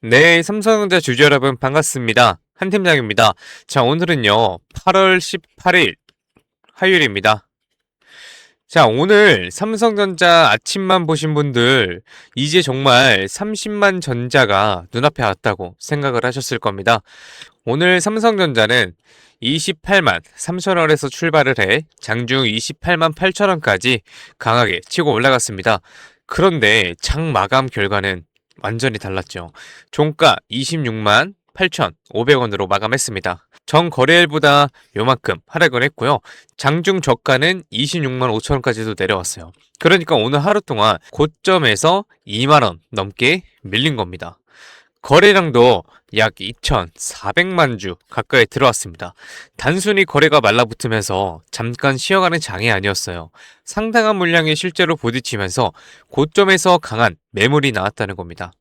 네, 삼성전자 주주 여러분 반갑습니다. 한 팀장입니다. 자, 오늘은요, 8월 18일 화요일입니다. 자, 오늘 삼성전자 아침만 보신 분들, 이제 정말 30만 전자가 눈앞에 왔다고 생각을 하셨을 겁니다. 오늘 삼성전자는 28만 3천원에서 출발을 해 장중 28만 8천원까지 강하게 치고 올라갔습니다. 그런데 장 마감 결과는 완전히 달랐죠. 종가 26만 8,500원으로 마감했습니다. 전 거래일보다 요만큼 하락을 했고요. 장중 저가는 26만 5천원까지도 내려왔어요. 그러니까 오늘 하루 동안 고점에서 2만원 넘게 밀린 겁니다. 거래량도 약 2,400만 주 가까이 들어왔습니다. 단순히 거래가 말라붙으면서 잠깐 쉬어가는 장이 아니었어요. 상당한 물량이 실제로 부딪히면서 고점에서 강한 매물이 나왔다는 겁니다.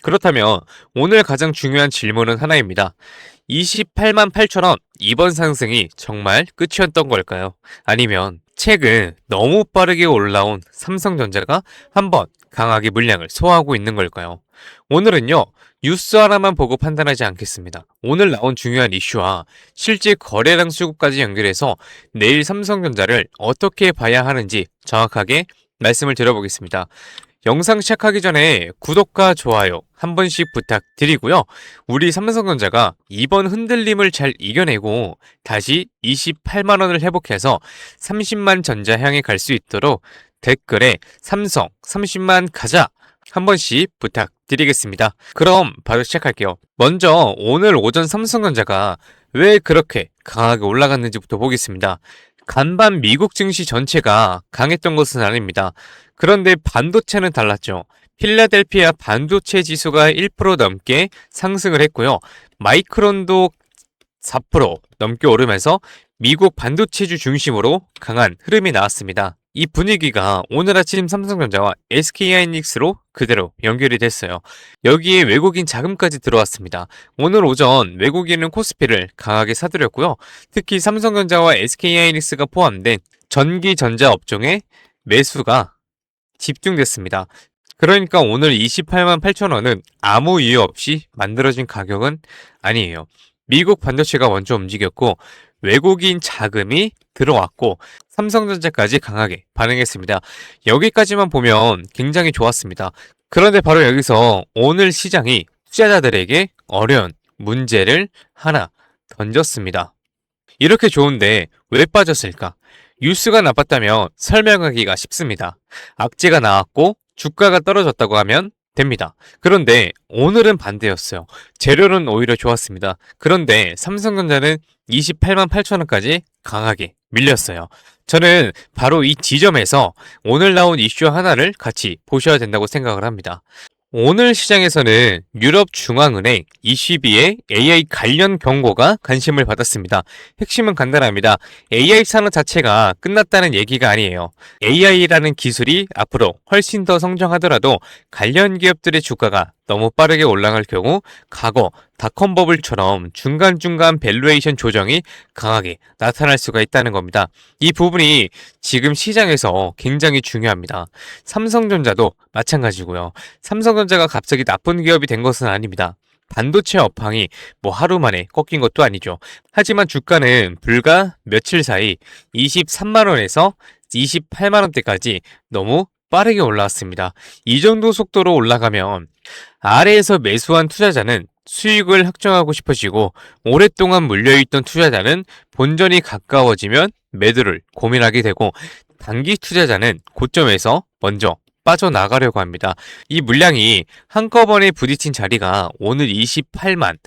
그렇다면 오늘 가장 중요한 질문은 하나입니다. 28만 8천원 이번 상승이 정말 끝이었던 걸까요? 아니면 최근 너무 빠르게 올라온 삼성전자가 한번 강하게 물량을 소화하고 있는 걸까요? 오늘은요, 뉴스 하나만 보고 판단하지 않겠습니다. 오늘 나온 중요한 이슈와 실제 거래량 수급까지 연결해서 내일 삼성전자를 어떻게 봐야 하는지 정확하게 말씀을 드려보겠습니다. 영상 시작하기 전에 구독과 좋아요 한 번씩 부탁드리고요. 우리 삼성전자가 이번 흔들림을 잘 이겨내고 다시 28만원을 회복해서 30만 전자 향해 갈 수 있도록 댓글에 삼성 30만 가자 한 번씩 부탁드리겠습니다. 그럼 바로 시작할게요. 먼저 오늘 오전 삼성전자가 왜 그렇게 강하게 올라갔는지부터 보겠습니다. 간밤 미국 증시 전체가 강했던 것은 아닙니다. 그런데 반도체는 달랐죠. 필라델피아 반도체 지수가 1% 넘게 상승을 했고요. 마이크론도 4% 넘게 오르면서 미국 반도체주 중심으로 강한 흐름이 나왔습니다. 이 분위기가 오늘 아침 삼성전자와 SK하이닉스로 그대로 연결이 됐어요. 여기에 외국인 자금까지 들어왔습니다. 오늘 오전 외국인은 코스피를 강하게 사들였고요. 특히 삼성전자와 SK하이닉스가 포함된 전기전자 업종의 매수가 집중됐습니다. 그러니까 오늘 28만 8천원은 아무 이유 없이 만들어진 가격은 아니에요. 미국 반도체가 먼저 움직였고 외국인 자금이 들어왔고 삼성전자까지 강하게 반응했습니다. 여기까지만 보면 굉장히 좋았습니다. 그런데 바로 여기서 오늘 시장이 투자자들에게 어려운 문제를 하나 던졌습니다. 이렇게 좋은데 왜 빠졌을까? 뉴스가 나빴다면 설명하기가 쉽습니다. 악재가 나왔고 주가가 떨어졌다고 하면 됩니다. 그런데 오늘은 반대였어요. 재료는 오히려 좋았습니다. 그런데 삼성전자는 28만 8천원까지 강하게 밀렸어요. 저는 바로 이 지점에서 오늘 나온 이슈 하나를 같이 보셔야 된다고 생각을 합니다. 오늘 시장에서는 유럽중앙은행 ECB의 AI 관련 경고가 관심을 받았습니다. 핵심은 간단합니다. AI 산업 자체가 끝났다는 얘기가 아니에요. AI라는 기술이 앞으로 훨씬 더 성장하더라도 관련 기업들의 주가가 너무 빠르게 올라갈 경우 과거 닷컴 버블처럼 중간중간 밸류에이션 조정이 강하게 나타날 수가 있다는 겁니다. 이 부분이 지금 시장에서 굉장히 중요합니다. 삼성전자도 마찬가지고요. 삼성전자가 갑자기 나쁜 기업이 된 것은 아닙니다. 반도체 업황이 뭐 하루 만에 꺾인 것도 아니죠. 하지만 주가는 불과 며칠 사이 23만원에서 28만원대까지 너무 빠르게 올라왔습니다. 이 정도 속도로 올라가면 아래에서 매수한 투자자는 수익을 확정하고 싶어지고 오랫동안 물려있던 투자자는 본전이 가까워지면 매도를 고민하게 되고 단기 투자자는 고점에서 먼저 빠져나가려고 합니다. 이 물량이 한꺼번에 부딪힌 자리가 오늘 28만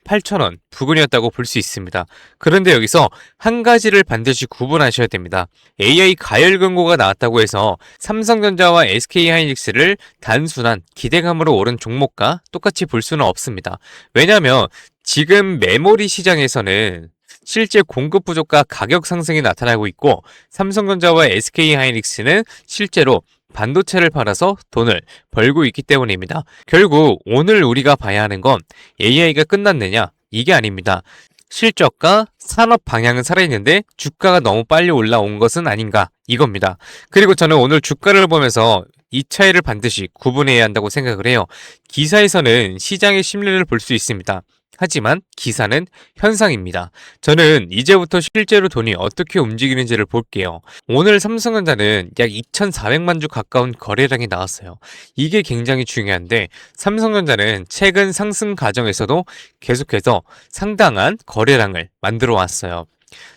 8천원 부근이었다고 볼 수 있습니다. 그런데 여기서 한 가지를 반드시 구분하셔야 됩니다. AI 가열 경고가 나왔다고 해서 삼성전자와 SK하이닉스를 단순한 기대감으로 오른 종목과 똑같이 볼 수는 없습니다. 왜냐하면 지금 메모리 시장에서는 실제 공급 부족과 가격 상승이 나타나고 있고 삼성전자와 SK하이닉스는 실제로 반도체를 팔아서 돈을 벌고 있기 때문입니다. 결국 오늘 우리가 봐야 하는 건 AI가 끝났느냐? 이게 아닙니다. 실적과 산업 방향은 살아있는데 주가가 너무 빨리 올라온 것은 아닌가 이겁니다. 그리고 저는 오늘 주가를 보면서 이 차이를 반드시 구분해야 한다고 생각을 해요. 기사에서는 시장의 심리를 볼 수 있습니다. 하지만 기사는 현상입니다. 저는 이제부터 실제로 돈이 어떻게 움직이는지를 볼게요. 오늘 삼성전자는 약 2,400만 주 가까운 거래량이 나왔어요. 이게 굉장히 중요한데 삼성전자는 최근 상승 과정에서도 계속해서 상당한 거래량을 만들어 왔어요.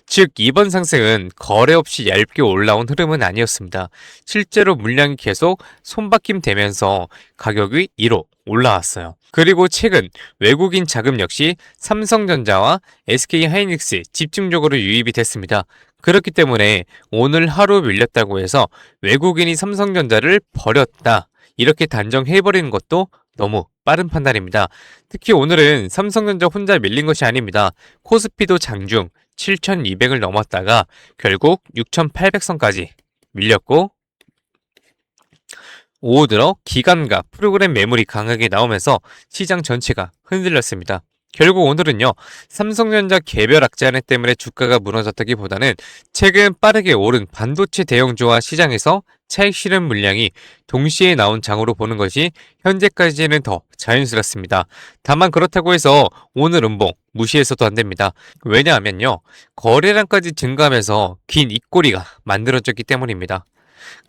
즉, 이번 상승은 거래 없이 얇게 올라온 흐름은 아니었습니다. 실제로 물량이 계속 손바뀜 되면서 가격이 1호 올라왔어요. 그리고 최근 외국인 자금 역시 삼성전자와 SK하이닉스에 집중적으로 유입이 됐습니다. 그렇기 때문에 오늘 하루 밀렸다고 해서 외국인이 삼성전자를 버렸다, 이렇게 단정해버리는 것도 너무 빠른 판단입니다. 특히 오늘은 삼성전자 혼자 밀린 것이 아닙니다. 코스피도 장중 7,200을 넘었다가 결국 6,800선까지 밀렸고, 오후 들어 기관과 프로그램 매물이 강하게 나오면서 시장 전체가 흔들렸습니다. 결국 오늘은요, 삼성전자 개별 악재하네 때문에 주가가 무너졌다기보다는 최근 빠르게 오른 반도체 대형주와 시장에서 차익 실현 물량이 동시에 나온 장으로 보는 것이 현재까지는 더 자연스럽습니다. 다만 그렇다고 해서 오늘 음봉 무시해서도 안 됩니다. 왜냐하면요, 거래량까지 증가하면서 긴 입꼬리가 만들어졌기 때문입니다.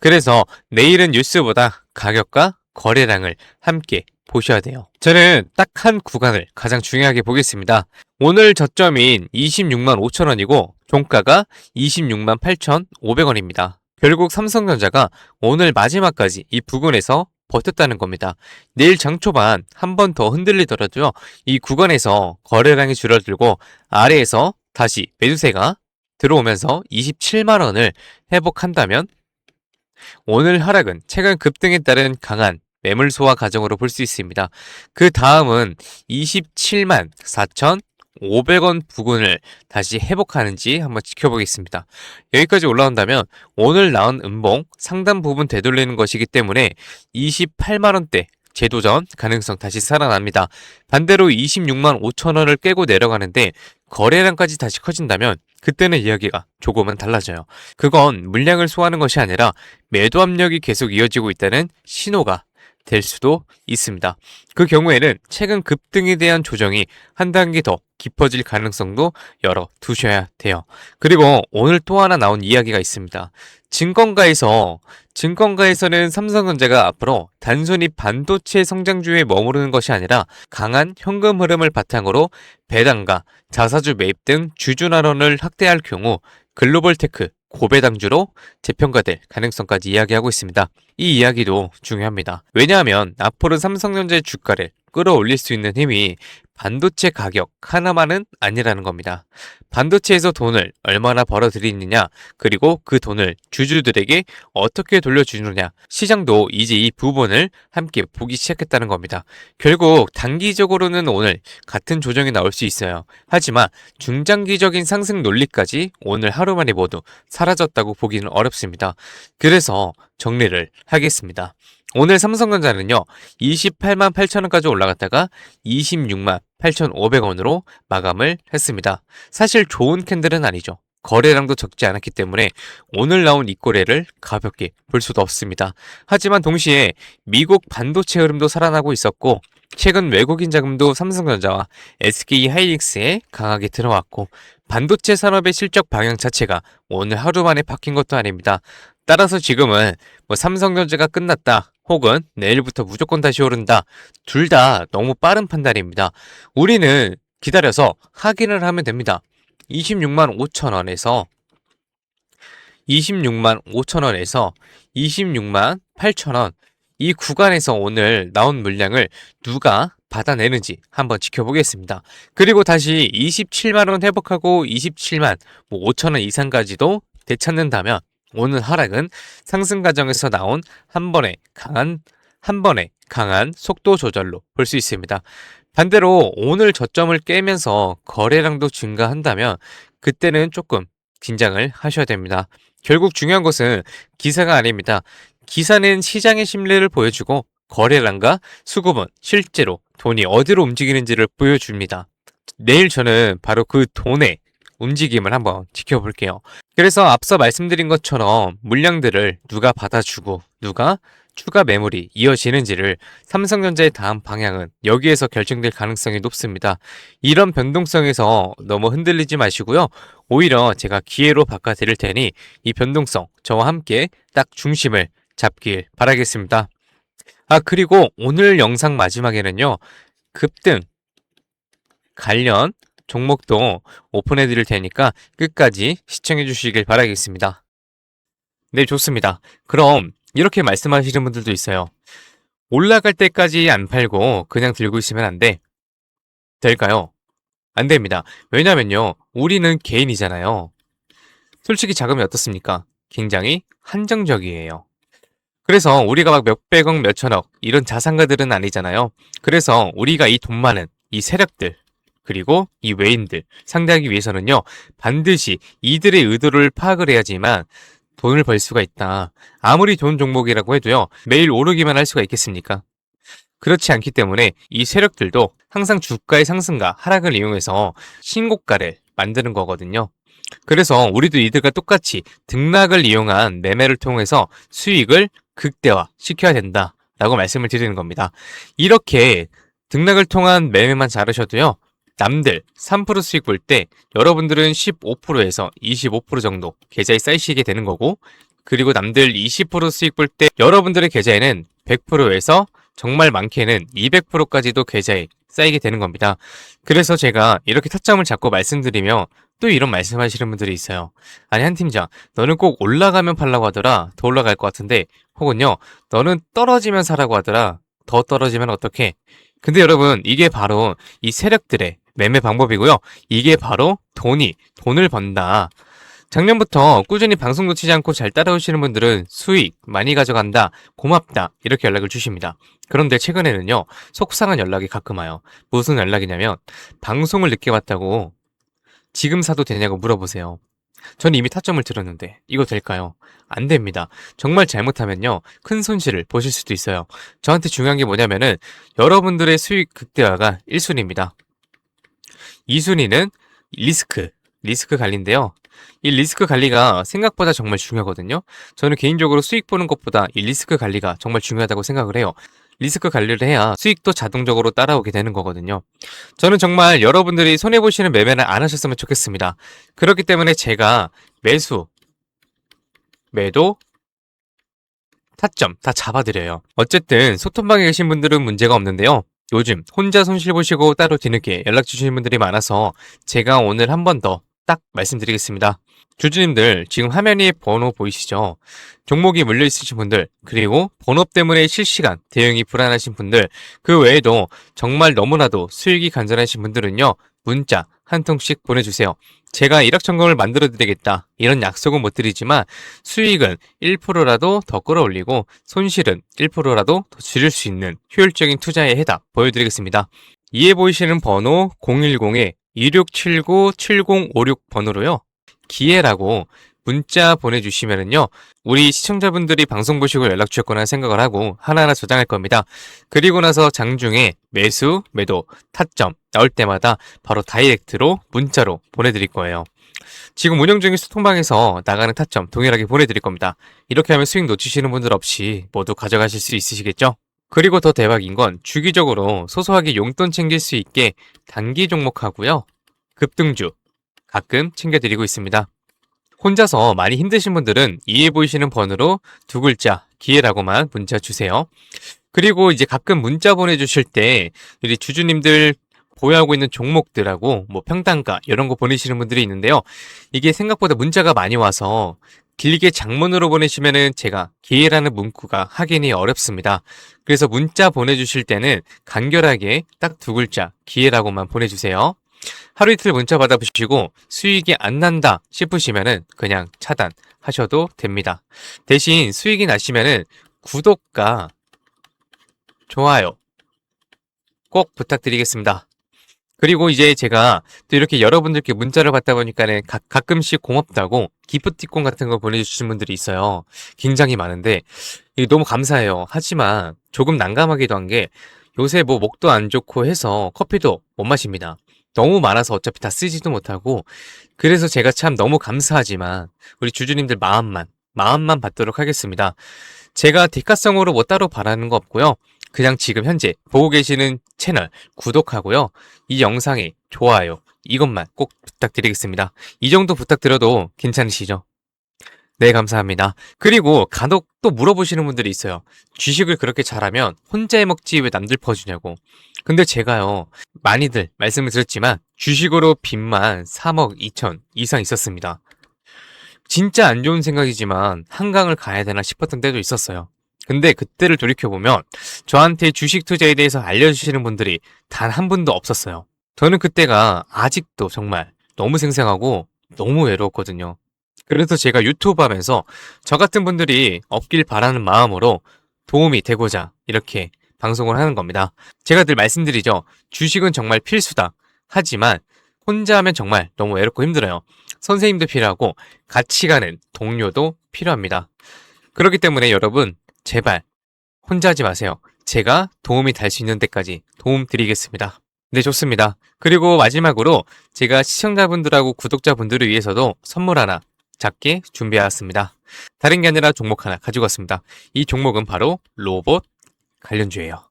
그래서 내일은 뉴스보다 가격과 거래량을 함께 보셔야 돼요. 저는 딱 한 구간을 가장 중요하게 보겠습니다. 오늘 저점인 26만 5천 원이고 종가가 26만 8,500원입니다. 결국 삼성전자가 오늘 마지막까지 이 부근에서 버텼다는 겁니다. 내일 장 초반 한 번 더 흔들리더라도요, 이 구간에서 거래량이 줄어들고 아래에서 다시 매수세가 들어오면서 27만 원을 회복한다면 오늘 하락은 최근 급등에 따른 강한 매물 소화 과정으로 볼 수 있습니다. 그 다음은 27만 4,500원 부근을 다시 회복하는지 한번 지켜보겠습니다. 여기까지 올라온다면 오늘 나온 음봉 상단 부분 되돌리는 것이기 때문에 28만원대 재도전 가능성 다시 살아납니다. 반대로 26만 5천원을 깨고 내려가는데 거래량까지 다시 커진다면 그때는 이야기가 조금은 달라져요. 그건 물량을 소화하는 것이 아니라 매도 압력이 계속 이어지고 있다는 신호가 될 수도 있습니다. 그 경우에는 최근 급등에 대한 조정이 한 단계 더 깊어질 가능성도 열어두셔야 돼요. 그리고 오늘 또 하나 나온 이야기가 있습니다. 증권가에서는 삼성전자가 앞으로 단순히 반도체 성장주에 머무르는 것이 아니라 강한 현금 흐름을 바탕으로 배당과 자사주 매입 등 주주환원을 확대할 경우 글로벌 테크 고배당주로 재평가될 가능성까지 이야기하고 있습니다. 이 이야기도 중요합니다. 왜냐하면 앞으로 삼성전자의 주가를 끌어올릴 수 있는 힘이 반도체 가격 하나만은 아니라는 겁니다. 반도체에서 돈을 얼마나 벌어들이느냐, 그리고 그 돈을 주주들에게 어떻게 돌려주느냐, 시장도 이제 이 부분을 함께 보기 시작했다는 겁니다. 결국 단기적으로는 오늘 같은 조정이 나올 수 있어요. 하지만 중장기적인 상승 논리까지 오늘 하루 만에 모두 사라졌다고 보기는 어렵습니다. 그래서 정리를 하겠습니다. 오늘 삼성전자는요, 28만 8천원까지 올라갔다가 26만 8,500원으로 마감을 했습니다. 사실 좋은 캔들은 아니죠. 거래량도 적지 않았기 때문에 오늘 나온 이 거래를 가볍게 볼 수도 없습니다. 하지만 동시에 미국 반도체 흐름도 살아나고 있었고, 최근 외국인 자금도 삼성전자와 SK하이닉스에 강하게 들어왔고, 반도체 산업의 실적 방향 자체가 오늘 하루 만에 바뀐 것도 아닙니다. 따라서 지금은 삼성전자가 끝났다, 혹은 내일부터 무조건 다시 오른다, 둘 다 너무 빠른 판단입니다. 우리는 기다려서 확인을 하면 됩니다. 26만 5천원에서 26만 8천원, 이 구간에서 오늘 나온 물량을 누가 받아내는지 한번 지켜보겠습니다. 그리고 다시 27만원 회복하고 27만 5천원 이상까지도 되찾는다면 오늘 하락은 상승 과정에서 나온 한 번의 강한 속도 조절로 볼 수 있습니다. 반대로 오늘 저점을 깨면서 거래량도 증가한다면 그때는 조금 긴장을 하셔야 됩니다. 결국 중요한 것은 기사가 아닙니다. 기사는 시장의 심리를 보여주고 거래량과 수급은 실제로 돈이 어디로 움직이는지를 보여줍니다. 내일 저는 바로 그 돈의 움직임을 한번 지켜볼게요. 그래서 앞서 말씀드린 것처럼 물량들을 누가 받아주고 누가 추가 매물이 이어지는지를 삼성전자의 다음 방향은 여기에서 결정될 가능성이 높습니다. 이런 변동성에서 너무 흔들리지 마시고요. 오히려 제가 기회로 바꿔드릴 테니 이 변동성 저와 함께 딱 중심을 잡길 바라겠습니다. 그리고 오늘 영상 마지막에는요. 급등 관련 종목도 오픈해 드릴 테니까 끝까지 시청해 주시길 바라겠습니다. 네, 좋습니다. 그럼 이렇게 말씀하시는 분들도 있어요. 올라갈 때까지 안 팔고 그냥 들고 있으면 안 돼. 될까요? 안 됩니다. 왜냐면요. 우리는 개인이잖아요. 솔직히 자금이 어떻습니까? 굉장히 한정적이에요. 그래서 우리가 막 몇백억, 몇천억 이런 자산가들은 아니잖아요. 그래서 우리가 이 돈 많은 이 세력들 그리고 이 외인들 상대하기 위해서는요. 반드시 이들의 의도를 파악을 해야지만 돈을 벌 수가 있다. 아무리 좋은 종목이라고 해도요. 매일 오르기만 할 수가 있겠습니까? 그렇지 않기 때문에 이 세력들도 항상 주가의 상승과 하락을 이용해서 신고가를 만드는 거거든요. 그래서 우리도 이들과 똑같이 등락을 이용한 매매를 통해서 수익을 극대화 시켜야 된다라고 말씀을 드리는 겁니다. 이렇게 등락을 통한 매매만 잘하셔도요. 남들 3% 수익 볼 때 여러분들은 15%에서 25% 정도 계좌에 쌓이시게 되는 거고, 그리고 남들 20% 수익 볼 때 여러분들의 계좌에는 100%에서 정말 많게는 200%까지도 계좌에 쌓이게 되는 겁니다. 그래서 제가 이렇게 타점을 잡고 말씀드리며 또 이런 말씀하시는 분들이 있어요. 아니, 한 팀장, 너는 꼭 올라가면 팔라고 하더라. 더 올라갈 것 같은데. 혹은요, 너는 떨어지면 사라고 하더라. 더 떨어지면 어떡해? 근데 여러분, 이게 바로 이 세력들의 매매 방법이고요. 이게 바로 돈을 번다. 작년부터 꾸준히 방송 놓치지 않고 잘 따라오시는 분들은 수익 많이 가져간다, 고맙다 이렇게 연락을 주십니다. 그런데 최근에는요, 속상한 연락이 가끔 와요. 무슨 연락이냐면 방송을 늦게 봤다고 지금 사도 되냐고 물어보세요. 전 이미 타점을 들었는데 이거 될까요? 안 됩니다. 정말 잘못하면요, 큰 손실을 보실 수도 있어요. 저한테 중요한 게 뭐냐면은 여러분들의 수익 극대화가 1순위입니다. 2순위는 리스크 관리인데요. 이 리스크 관리가 생각보다 정말 중요하거든요. 저는 개인적으로 수익 보는 것보다 이 리스크 관리가 정말 중요하다고 생각을 해요. 리스크 관리를 해야 수익도 자동적으로 따라오게 되는 거거든요. 저는 정말 여러분들이 손해보시는 매매는 안 하셨으면 좋겠습니다. 그렇기 때문에 제가 매수, 매도, 타점 다 잡아드려요. 어쨌든 소통방에 계신 분들은 문제가 없는데요. 요즘 혼자 손실 보시고 따로 뒤늦게 연락 주시는 분들이 많아서 제가 오늘 한 번 더 딱 말씀드리겠습니다. 주주님들, 지금 화면 위에 번호 보이시죠? 종목이 물려 있으신 분들, 그리고 번호 때문에 실시간 대응이 불안하신 분들, 그 외에도 정말 너무나도 수익이 간절하신 분들은요, 문자 한 통씩 보내주세요. 제가 일확천금을 만들어 드리겠다, 이런 약속은 못 드리지만 수익은 1%라도 더 끌어올리고 손실은 1%라도 더 줄일 수 있는 효율적인 투자의 해답 보여드리겠습니다. 이에 보이시는 번호 010-2679-7056 번호로요, 기회라고 문자 보내주시면은요, 우리 시청자분들이 방송 보시고 연락 주셨거나 생각을 하고 하나하나 저장할 겁니다. 그리고 나서 장중에 매수, 매도, 타점 나올 때마다 바로 다이렉트로 문자로 보내드릴 거예요. 지금 운영 중인 소통방에서 나가는 타점 동일하게 보내드릴 겁니다. 이렇게 하면 수익 놓치시는 분들 없이 모두 가져가실 수 있으시겠죠? 그리고 더 대박인 건 주기적으로 소소하게 용돈 챙길 수 있게 단기 종목하고요, 급등주 가끔 챙겨드리고 있습니다. 혼자서 많이 힘드신 분들은 이해 보이시는 번호로 두 글자 기회라고만 문자 주세요. 그리고 이제 가끔 문자 보내주실 때 우리 주주님들 보유하고 있는 종목들하고 뭐 평단가 이런 거 보내시는 분들이 있는데요. 이게 생각보다 문자가 많이 와서 길게 장문으로 보내시면은 제가 기회라는 문구가 확인이 어렵습니다. 그래서 문자 보내주실 때는 간결하게 딱 두 글자 기회라고만 보내주세요. 하루 이틀 문자 받아보시고 수익이 안 난다 싶으시면은 그냥 차단하셔도 됩니다. 대신 수익이 나시면은 구독과 좋아요 꼭 부탁드리겠습니다. 그리고 이제 제가 또 이렇게 여러분들께 문자를 받다 보니까는 가끔씩 고맙다고 기프티콘 같은 거 보내주시는 분들이 있어요. 굉장히 많은데 이게 너무 감사해요. 하지만 조금 난감하기도 한 게 요새 뭐 목도 안 좋고 해서 커피도 못 마십니다. 너무 많아서 어차피 다 쓰지도 못하고, 그래서 제가 참 너무 감사하지만 우리 주주님들 마음만 받도록 하겠습니다. 제가 대가성으로 뭐 따로 바라는 거 없고요. 그냥 지금 현재 보고 계시는 채널 구독하고요. 이 영상에 좋아요. 이것만 꼭 부탁드리겠습니다. 이 정도 부탁드려도 괜찮으시죠? 네, 감사합니다. 그리고 간혹 또 물어보시는 분들이 있어요. 주식을 그렇게 잘하면 혼자 해먹지 왜 남들 퍼주냐고. 근데 제가요, 많이들 말씀을 드렸지만 주식으로 빚만 3억 2천 이상 있었습니다. 진짜 안 좋은 생각이지만 한강을 가야 되나 싶었던 때도 있었어요. 근데 그때를 돌이켜보면 저한테 주식 투자에 대해서 알려주시는 분들이 단 한 분도 없었어요. 저는 그때가 아직도 정말 너무 생생하고 너무 외로웠거든요. 그래서 제가 유튜브 하면서 저 같은 분들이 없길 바라는 마음으로 도움이 되고자 이렇게 방송을 하는 겁니다. 제가 늘 말씀드리죠. 주식은 정말 필수다. 하지만 혼자 하면 정말 너무 외롭고 힘들어요. 선생님도 필요하고 같이 가는 동료도 필요합니다. 그렇기 때문에 여러분 제발 혼자 하지 마세요. 제가 도움이 될 수 있는 데까지 도움 드리겠습니다. 네, 좋습니다. 그리고 마지막으로 제가 시청자분들하고 구독자분들을 위해서도 선물 하나 작게 준비해왔습니다. 다른 게 아니라 종목 하나 가지고 왔습니다. 이 종목은 바로 로봇 관련주예요.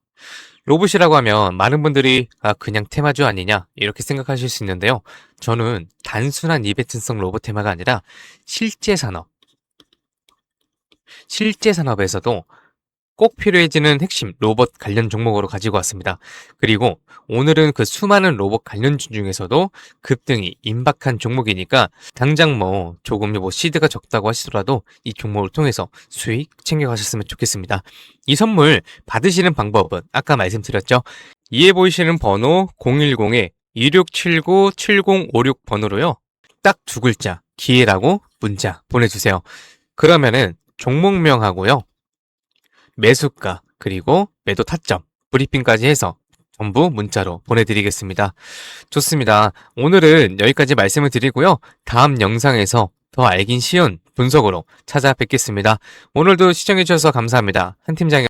로봇이라고 하면 많은 분들이 그냥 테마주 아니냐 이렇게 생각하실 수 있는데요. 저는 단순한 이벤트성 로봇 테마가 아니라 실제 산업에서도 꼭 필요해지는 핵심 로봇 관련 종목으로 가지고 왔습니다. 그리고 오늘은 그 수많은 로봇 관련주 중에서도 급등이 임박한 종목이니까 당장 뭐 조금 시드가 적다고 하시더라도 이 종목을 통해서 수익 챙겨가셨으면 좋겠습니다. 이 선물 받으시는 방법은 아까 말씀드렸죠. 이에 보이시는 번호 010-2679-7056 번호로요. 딱 두 글자 기회라고 문자 보내주세요. 그러면은 종목명하고요. 매수가 그리고 매도 타점 브리핑까지 해서 전부 문자로 보내드리겠습니다. 좋습니다. 오늘은 여기까지 말씀을 드리고요. 다음 영상에서 더 알긴 쉬운 분석으로 찾아뵙겠습니다. 오늘도 시청해주셔서 감사합니다. 한 팀장이